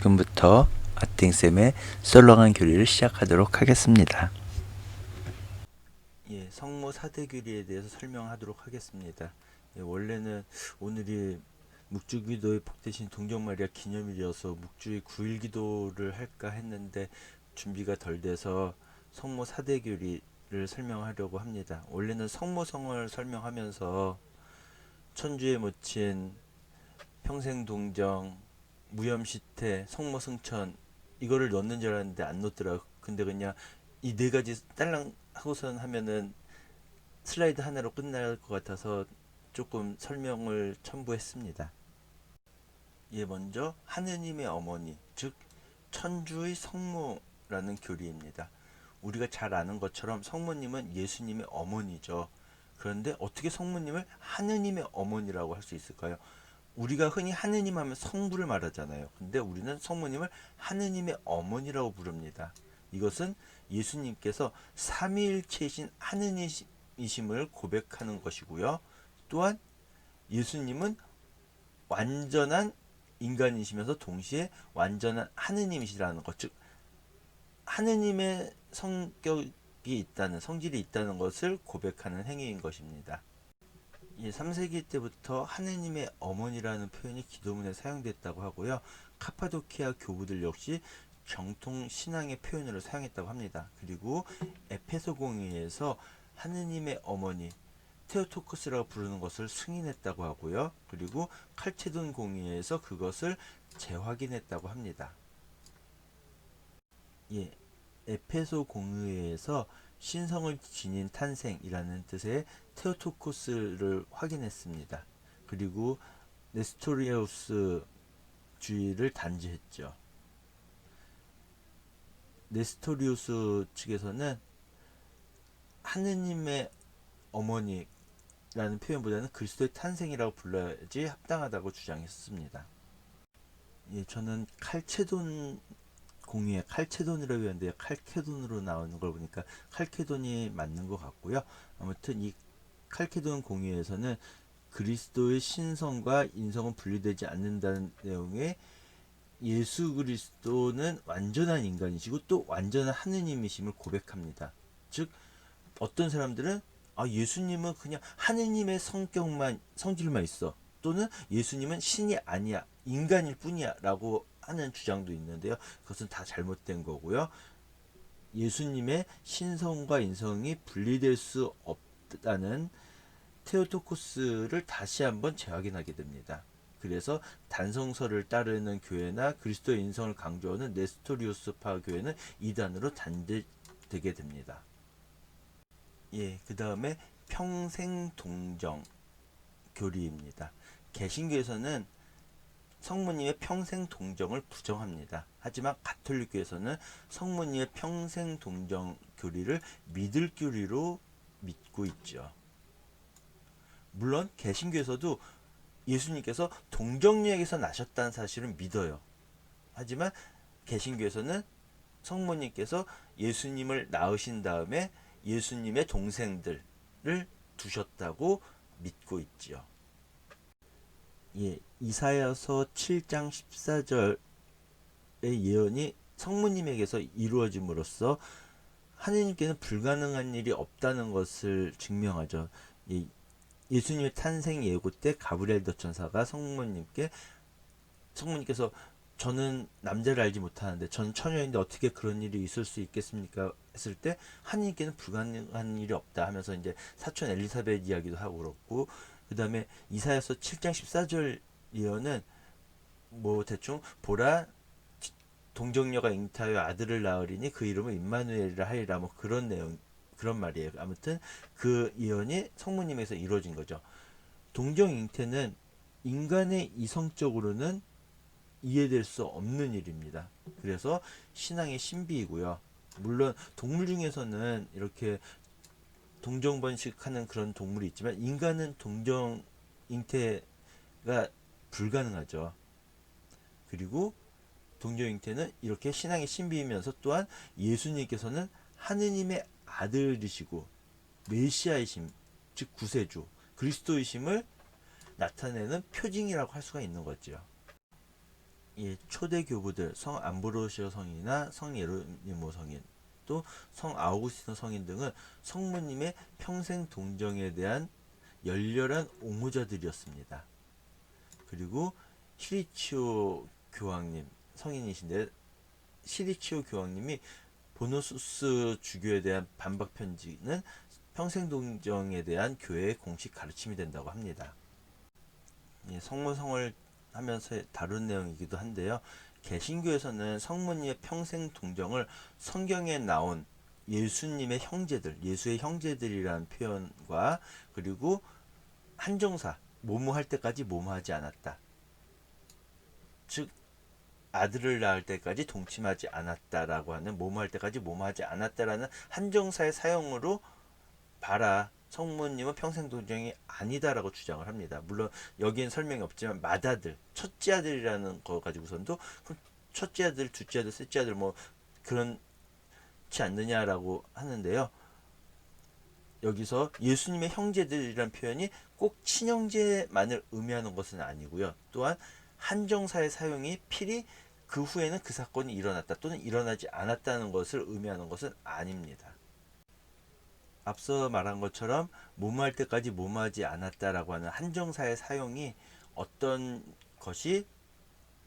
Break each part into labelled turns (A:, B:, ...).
A: 지금부터 아팅쌤의 썰렁한 교리를 시작하도록 하겠습니다. 성모 4대 교리에 대해서 설명하도록 하겠습니다. 원래는 오늘이 묵주기도의 복되신 동정마리아 기념일이어서 묵주의 9일 기도를 할까 했는데 준비가 덜 돼서 성모 4대 교리를 설명하려고 합니다. 원래는 성모성을 설명하면서 천주의 모친, 평생동정, 무염시태, 성모승천 이거를 넣는 줄 알았는데 안 넣더라고. 근데 그냥 이 네 가지 딸랑 하고선 하면은 슬라이드 하나로 끝날 것 같아서 조금 설명을 첨부했습니다. 먼저 하느님의 어머니, 즉 천주의 성모라는 교리입니다. 우리가 잘 아는 것처럼 성모님은 예수님의 어머니죠. 그런데 어떻게 성모님을 하느님의 어머니라고 할 수 있을까요? 우리가 흔히 하느님 하면 성부를 말하잖아요. 근데 우리는 성모님을 하느님의 어머니라고 부릅니다. 이것은 예수님께서 삼위일체이신 하느님이심을 고백하는 것이고요. 또한 예수님은 완전한 인간이시면서 동시에 완전한 하느님이시라는 것, 즉 하느님의 성격이 있다는, 성질이 있다는 것을 고백하는 행위인 것입니다. 3세기 때부터 하느님의 어머니라는 표현이 기도문에 사용됐다고 하고요. 카파도키아 교부들 역시 정통 신앙의 표현으로 사용했다고 합니다. 그리고 에페소 공의에서 하느님의 어머니 테오토코스라고 부르는 것을 승인했다고 하고요. 그리고 칼체돈 공의에서 그것을 재확인했다고 합니다. 에페소 공의회에서 신성을 지닌 탄생이라는 뜻의 테오토코스를 확인했습니다. 그리고 네스토리우스 주의를 단죄했죠. 네스토리우스 측에서는 하느님의 어머니라는 표현보다는 그리스도의 탄생이라고 불러야지 합당하다고 주장했습니다. 저는 칼체돈 공의회 칼체돈이라고 했는데 칼케돈으로 나오는 걸 보니까 칼케돈이 맞는 것 같고요. 아무튼 이 칼케돈 공의회에서는 그리스도의 신성과 인성은 분리되지 않는다는 내용의 예수 그리스도는 완전한 인간이시고 또 완전한 하느님이심을 고백합니다. 즉 어떤 사람들은 예수님은 그냥 하느님의 성질만 있어, 또는 예수님은 신이 아니야, 인간일 뿐이야 라고 하는 주장도 있는데요. 그것은 다 잘못된 거고요. 예수님의 신성과 인성이 분리될 수 없다는 테오토코스를 다시 한번 재확인하게 됩니다. 그래서 단성서를 따르는 교회나 그리스도의 인성을 강조하는 네스토리우스파 교회는 이단으로 단죄되게 됩니다. 그 다음에 평생동정 교리입니다. 개신교에서는 성모님의 평생동정을 부정합니다. 하지만 가톨릭교에서는 성모님의 평생동정 교리를 믿을 교리로 믿고 있죠. 물론 개신교에서도 예수님께서 동정녀에게서 나셨다는 사실은 믿어요. 하지만 개신교에서는 성모님께서 예수님을 낳으신 다음에 예수님의 동생들을 두셨다고 믿고 있지요. 이사야서 7장 14절의 예언이 성모님에게서 이루어짐으로써 하느님께는 불가능한 일이 없다는 것을 증명하죠. 예수님의 탄생 예고 때 가브리엘 덧천사가 성모님께서 저는 남자를 알지 못하는데 저는 처녀인데 어떻게 그런 일이 있을 수 있겠습니까? 했을 때 하느님께는 불가능한 일이 없다 하면서 이제 사촌 엘리사벳 이야기도 하고 그렇고, 그 다음에 이사야서 7장 14절 예언은 대충 보라 동정녀가 잉타하여 아들을 낳으리니 그 이름을 임마누엘이라 하리라, 그런 내용, 그런 말이에요. 아무튼 그 예언이 성모님에서 이루어진 거죠. 동정 잉태는 인간의 이성적으로는 이해될 수 없는 일입니다. 그래서 신앙의 신비이고요. 물론 동물 중에서는 이렇게 동정 번식하는 그런 동물이 있지만 인간은 동정 잉태가 불가능하죠. 그리고 동정 잉태는 이렇게 신앙의 신비이면서 또한 예수님께서는 하느님의 아들이시고 메시아이심, 즉 구세주, 그리스도이심을 나타내는 표징이라고 할 수가 있는 거죠. 이 초대 교부들 성 암브로시오 성인이나 성 예로니모 성인 또 성 아우구스티노 성인 등은 성모님의 평생 동정에 대한 열렬한 옹호자들이었습니다. 그리고 시리치오 교황님 성인이신데 시리치오 교황님이 보노수스 주교에 대한 반박 편지는 평생 동정에 대한 교회의 공식 가르침이 된다고 합니다. 성모성을 하면서 다룬 내용이기도 한데요. 개신교에서는 성모님의 평생 동정을 성경에 나온 예수님의 형제들, 예수의 형제들이라는 표현과 그리고 한정사, 모모할 때까지 모모하지 않았다. 즉 아들을 낳을 때까지 동침하지 않았다라고 하는 모모할 때까지 모모하지 않았다라는 한정사의 사용으로 봐라. 성모님은 평생 동정이 아니다라고 주장을 합니다. 물론 여기엔 설명이 없지만 맏아들, 첫째 아들이라는 거 가지고선도 그럼 첫째 아들, 둘째 아들, 셋째 아들 뭐 그렇지 않느냐라고 하는데요. 여기서 예수님의 형제들이란 표현이 꼭 친형제만을 의미하는 것은 아니고요. 또한 한정사의 사용이 필히 그 후에는 그 사건이 일어났다 또는 일어나지 않았다는 것을 의미하는 것은 아닙니다. 앞서 말한 것처럼 모모할 때까지 모모하지 않았다라고 하는 한정사의 사용이 어떤 것이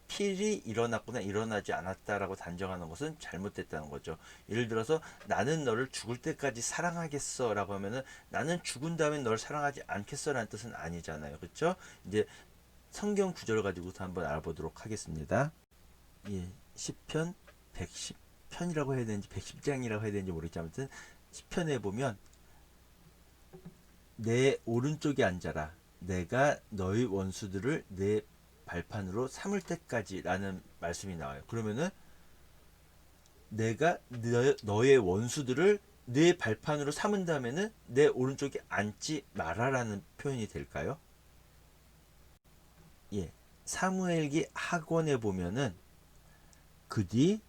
A: 필히 일어났거나 일어나지 않았다라고 단정하는 것은 잘못됐다는 거죠. 예를 들어서 나는 너를 죽을 때까지 사랑하겠어 라고 하면은 나는 죽은 다음에 너를 사랑하지 않겠어 라는 뜻은 아니잖아요. 그렇죠? 이제 성경 구절을 가지고서 한번 알아보도록 하겠습니다. 예, 시편 110편이라고 해야 되는지 110장이라고 해야 되는지 모르겠지만 아무튼 시편에 보면 내 오른쪽에 앉아라. 내가 너희 원수들을 내 발판으로 삼을 때까지 라는 말씀이 나와요. 그러면은 내가 너의 원수들을 내 발판으로 삼은 다음에는 내 오른쪽에 앉지 마라라는 표현이 될까요? 예. 사무엘기 학원에 보면은 그 뒤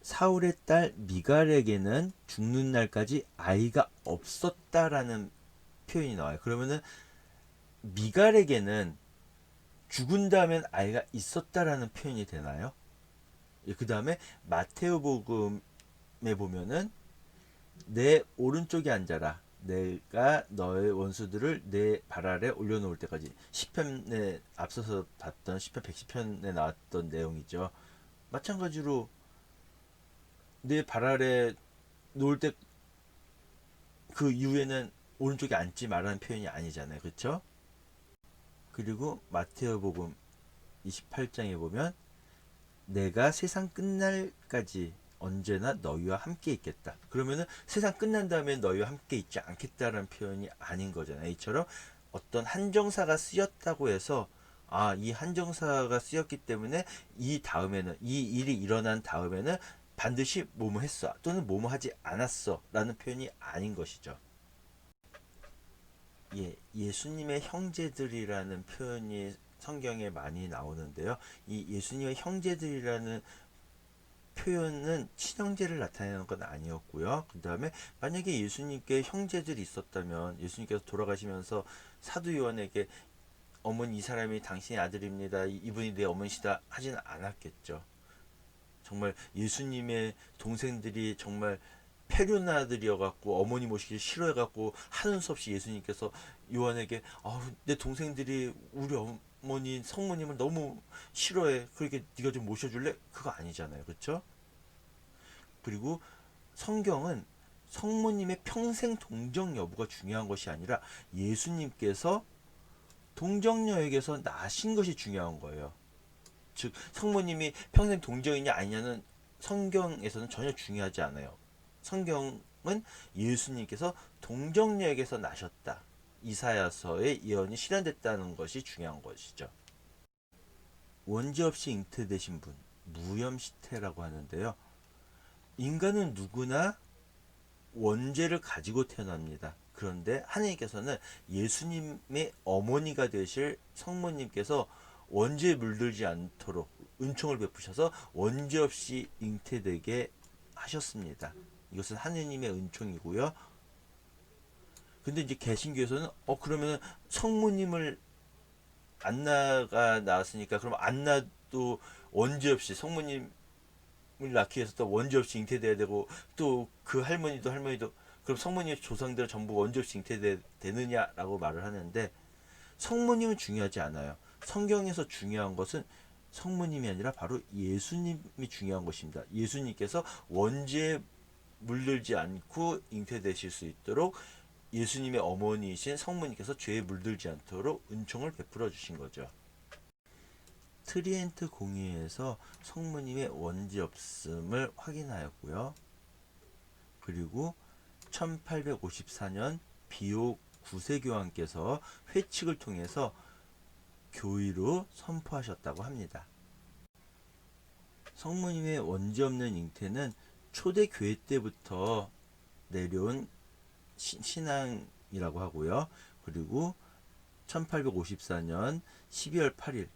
A: 사울의 딸 미갈에게는 죽는 날까지 아이가 없었다라는 표현이 나와요. 그러면은 미갈에게는 죽은 다음엔 아이가 있었다라는 표현이 되나요? 그 다음에 마테오복음에 보면은 내 오른쪽에 앉아라. 내가 너의 원수들을 내 발 아래 올려놓을 때까지. 시편에 앞서서 봤던 시편 110편에 나왔던 내용이죠. 마찬가지로 내 발 아래 놓을 때 그 이후에는 오른쪽에 앉지 말라는 표현이 아니잖아요. 그렇죠? 그리고 마테오복음 28장에 보면 내가 세상 끝날까지 언제나 너희와 함께 있겠다. 그러면은 세상 끝난 다음에 너희와 함께 있지 않겠다라는 표현이 아닌 거잖아요. 이처럼 어떤 한정사가 쓰였다고 해서 이 한정사가 쓰였기 때문에 이 다음에는 이 일이 일어난 다음에는 반드시 뭐뭐 했어 또는 뭐뭐 하지 않았어 라는 표현이 아닌 것이죠. 예수님의 형제들이라는 표현이 성경에 많이 나오는데요. 이 예수님의 형제들이라는 표현은 친형제를 나타내는 건 아니었고요. 그 다음에 만약에 예수님께 형제들이 있었다면 예수님께서 돌아가시면서 사도 요한에게 어머니 이 사람이 당신의 아들입니다. 이분이 내 어머니시다 하지는 않았겠죠. 정말 예수님의 동생들이 정말 폐륜아들이어갖고 어머니 모시기 싫어해갖고 하는 수 없이 예수님께서 요한에게 내 동생들이 우리 어머니 성모님을 너무 싫어해. 그렇게 네가 좀 모셔줄래? 그거 아니잖아요. 그렇죠? 그리고 성경은 성모님의 평생 동정 여부가 중요한 것이 아니라 예수님께서 동정녀에게서 나신 것이 중요한 거예요. 즉 성모님이 평생 동정이냐 아니냐는 성경에서는 전혀 중요하지 않아요. 성경은 예수님께서 동정녀에게서 나셨다. 이사야서의 예언이 실현됐다는 것이 중요한 것이죠. 원죄 없이 잉태되신 분, 무염시태라고 하는데요. 인간은 누구나 원죄를 가지고 태어납니다. 그런데 하나님께서는 예수님의 어머니가 되실 성모님께서 원죄에 물들지 않도록 은총을 베푸셔서 원죄 없이 잉태되게 하셨습니다. 이것은 하느님의 은총이고요. 근데 이제 개신교에서는 그러면 성모님을 안나가 낳았으니까 그럼 안나도 원죄 없이 성모님을 낳기 위해서 또 원죄 없이 잉태돼야 되고, 또 그 할머니도 그럼 성모님의 조상들은 전부 원죄 없이 잉태되느냐라고 말을 하는데, 성모님은 중요하지 않아요. 성경에서 중요한 것은 성모님이 아니라 바로 예수님이 중요한 것입니다. 예수님께서 원죄에 물들지 않고 잉태되실 수 있도록 예수님의 어머니이신 성모님께서 죄에 물들지 않도록 은총을 베풀어 주신 거죠. 트리엔트 공의회에서 성모님의 원죄 없음을 확인하였고요. 그리고 1854년 비오 9세 교황께서 회칙을 통해서 교의로 선포하셨다고 합니다. 성모님의 원죄 없는 잉태는 초대 교회 때부터 내려온 신앙이라고 하고요. 그리고 1854년 12월 8일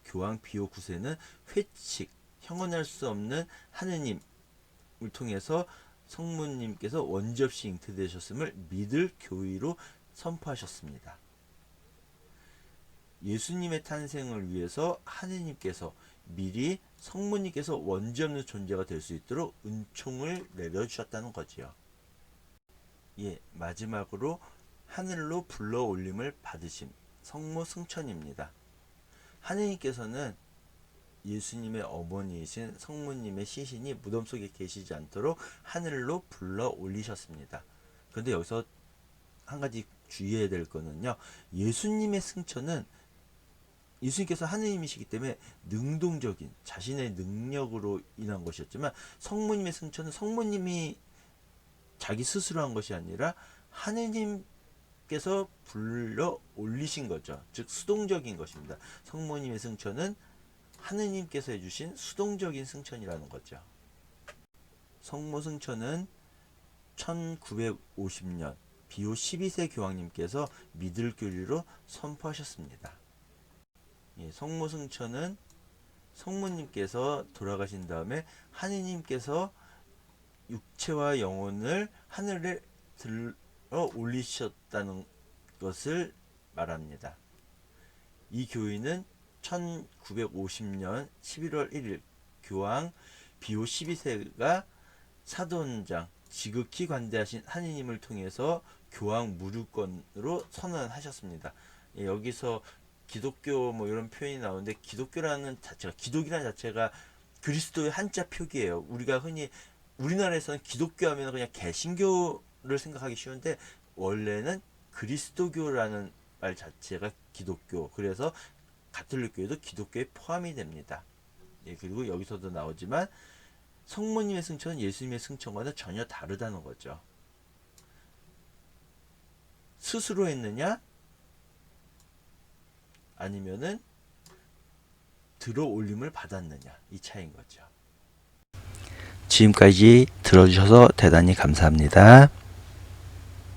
A: 교황 비오 9세는 회칙, 형언할 수 없는 하느님을 통해서 성모님께서 원죄 없이 잉태되셨음을 믿을 교의로 선포하셨습니다. 예수님의 탄생을 위해서 하느님께서 미리 성모님께서 원죄 없는 존재가 될 수 있도록 은총을 내려주셨다는 거지요. 예, 마지막으로 하늘로 불러 올림을 받으심, 성모 승천입니다. 하느님께서는 예수님의 어머니이신 성모님의 시신이 무덤 속에 계시지 않도록 하늘로 불러 올리셨습니다. 그런데 여기서 한 가지 주의해야 될 거는요, 예수님의 승천은 예수님께서 하느님이시기 때문에 능동적인 자신의 능력으로 인한 것이었지만, 성모님의 승천은 성모님이 자기 스스로 한 것이 아니라 하느님께서 불러 올리신 거죠. 즉 수동적인 것입니다. 성모님의 승천은 하느님께서 해주신 수동적인 승천이라는 거죠. 성모 승천은 1950년 비오 12세 교황님께서 믿을 교리로 선포하셨습니다. 예, 성모 승천은 성모님께서 돌아가신 다음에 하느님께서 육체와 영혼을 하늘에 들어 올리셨다는 것을 말합니다. 이 교의는 1950년 11월 1일 교황 비오 12세가 사도원장 지극히 관대하신 하느님을 통해서 교황 무류권으로 선언하셨습니다. 예, 여기서 기독교 뭐 이런 표현이 나오는데, 기독교라는 자체가, 기독이라는 자체가 그리스도의 한자 표기예요. 우리가 흔히 우리나라에서는 기독교 하면 그냥 개신교를 생각하기 쉬운데, 원래는 그리스도교라는 말 자체가 기독교, 그래서 가톨릭교회도 기독교에 포함이 됩니다. 예, 그리고 여기서도 나오지만 성모님의 승천은 예수님의 승천과는 전혀 다르다는 거죠. 스스로 했느냐 아니면은 들어 올림을 받았느냐, 이 차이인 거죠. 지금까지 들어주셔서 대단히 감사합니다.